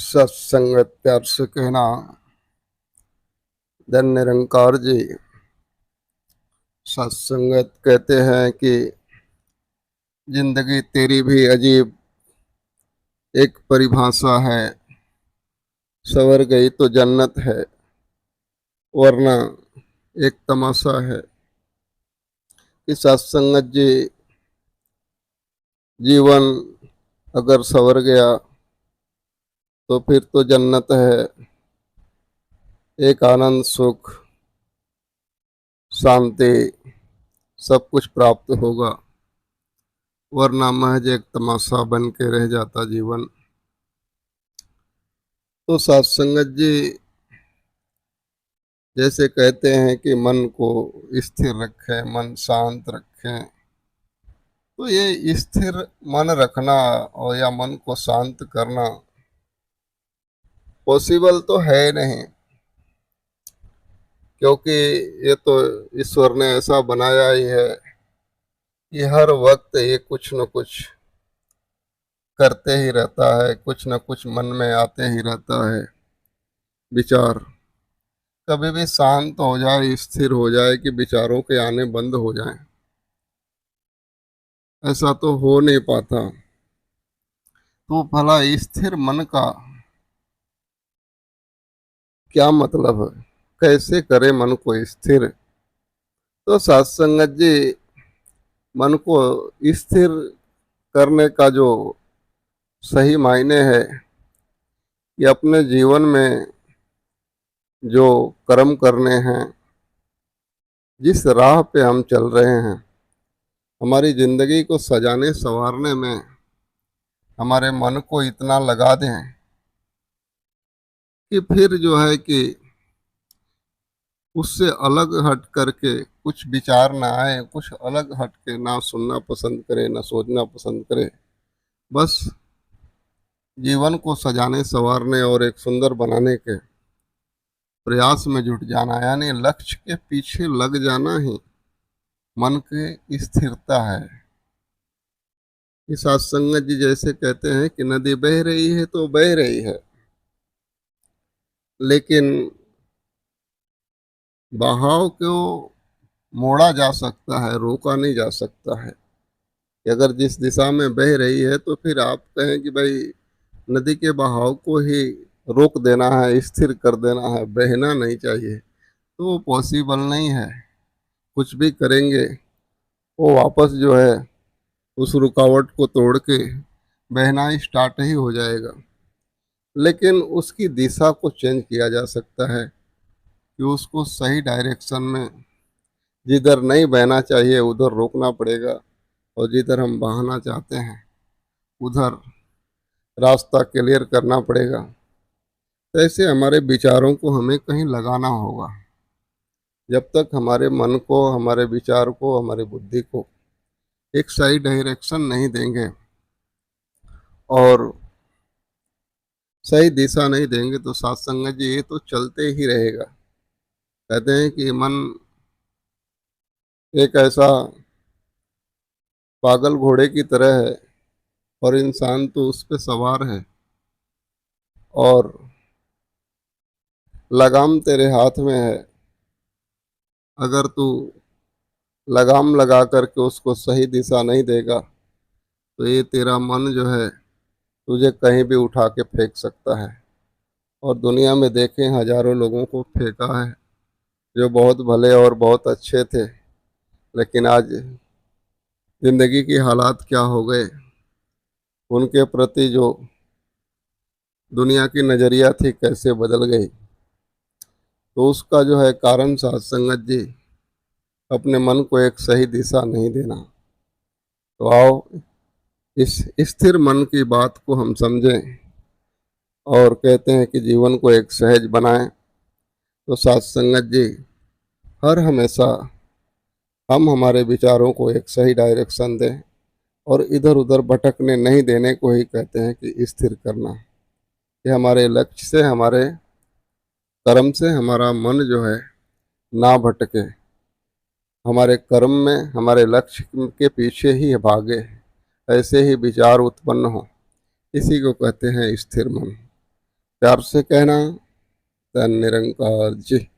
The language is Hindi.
सत्संगत प्यार से कहना। धन निरंकार जी सत्संगत कहते हैं कि जिंदगी तेरी भी अजीब एक परिभाषा है। सवर गई तो जन्नत है, वरना एक तमाशा है। कि सत्संगत जी जीवन अगर सवर गया तो फिर तो जन्नत है। एक आनंद सुख शांति सब कुछ प्राप्त होगा, वरना महज एक तमाशा बन के रह जाता जीवन। तो सत्संगत जी जैसे कहते हैं कि मन को स्थिर रखें, मन शांत रखें, तो ये स्थिर मन रखना और या मन को शांत करना पॉसिबल तो है नहीं, क्योंकि ये तो ईश्वर ने ऐसा बनाया ही है कि हर वक्त ये कुछ न कुछ करते ही रहता है, कुछ न कुछ मन में आते ही रहता है विचार। कभी भी शांत हो जाए, स्थिर हो जाए कि विचारों के आने बंद हो जाए, ऐसा तो हो नहीं पाता। तो भला स्थिर मन का क्या मतलब है, कैसे करे मन को स्थिर? तो सत्संगत जी मन को स्थिर करने का जो सही मायने है कि अपने जीवन में जो कर्म करने हैं, जिस राह पे हम चल रहे हैं, हमारी जिंदगी को सजाने संवारने में हमारे मन को इतना लगा दें कि फिर जो है कि उससे अलग हट करके कुछ विचार ना आए, कुछ अलग हट के ना सुनना पसंद करे, ना सोचना पसंद करे। बस जीवन को सजाने संवारने और एक सुंदर बनाने के प्रयास में जुट जाना, यानी लक्ष्य के पीछे लग जाना ही मन की स्थिरता है। कि सत्संगत जी जैसे कहते हैं कि नदी बह रही है तो बह रही है, लेकिन बहाव को मोड़ा जा सकता है, रोका नहीं जा सकता है। कि अगर जिस दिशा में बह रही है तो फिर आप कहें कि भाई नदी के बहाव को ही रोक देना है, स्थिर कर देना है, बहना नहीं चाहिए, तो वो पॉसिबल नहीं है। कुछ भी करेंगे वो वापस जो है उस रुकावट को तोड़ के बहना स्टार्ट ही हो जाएगा। लेकिन उसकी दिशा को चेंज किया जा सकता है कि उसको सही डायरेक्शन में, जिधर नहीं बहना चाहिए उधर रोकना पड़ेगा, और जिधर हम बहाना चाहते हैं उधर रास्ता क्लियर करना पड़ेगा। तो ऐसे हमारे विचारों को हमें कहीं लगाना होगा। जब तक हमारे मन को, हमारे विचार को, हमारी बुद्धि को एक सही डायरेक्शन नहीं देंगे और सही दिशा नहीं देंगे तो सत्संगत जी ये तो चलते ही रहेगा। कहते हैं कि मन एक ऐसा पागल घोड़े की तरह है और इंसान तो उस पे सवार है, और लगाम तेरे हाथ में है। अगर तू लगाम लगा करके उसको सही दिशा नहीं देगा तो ये तेरा मन जो है तुझे कहीं भी उठा के फेंक सकता है। और दुनिया में देखें हजारों लोगों को फेंका है जो बहुत भले और बहुत अच्छे थे, लेकिन आज जिंदगी की हालात क्या हो गए, उनके प्रति जो दुनिया की नज़रिया थी कैसे बदल गई। तो उसका जो है कारण सत्संगत जी अपने मन को एक सही दिशा नहीं देना। तो आओ इस स्थिर मन की बात को हम समझें और कहते हैं कि जीवन को एक सहज बनाएं। तो सत्संगत जी हर हमेशा हम हमारे विचारों को एक सही डायरेक्शन दें और इधर उधर भटकने नहीं देने को ही कहते हैं कि स्थिर करना। कि हमारे लक्ष्य से, हमारे कर्म से हमारा मन जो है ना भटके, हमारे कर्म में हमारे लक्ष्य के पीछे ही भागे, ऐसे ही विचार उत्पन्न हो, इसी को कहते हैं स्थिर मन। प्यार से कहना। धन निरंकार जी।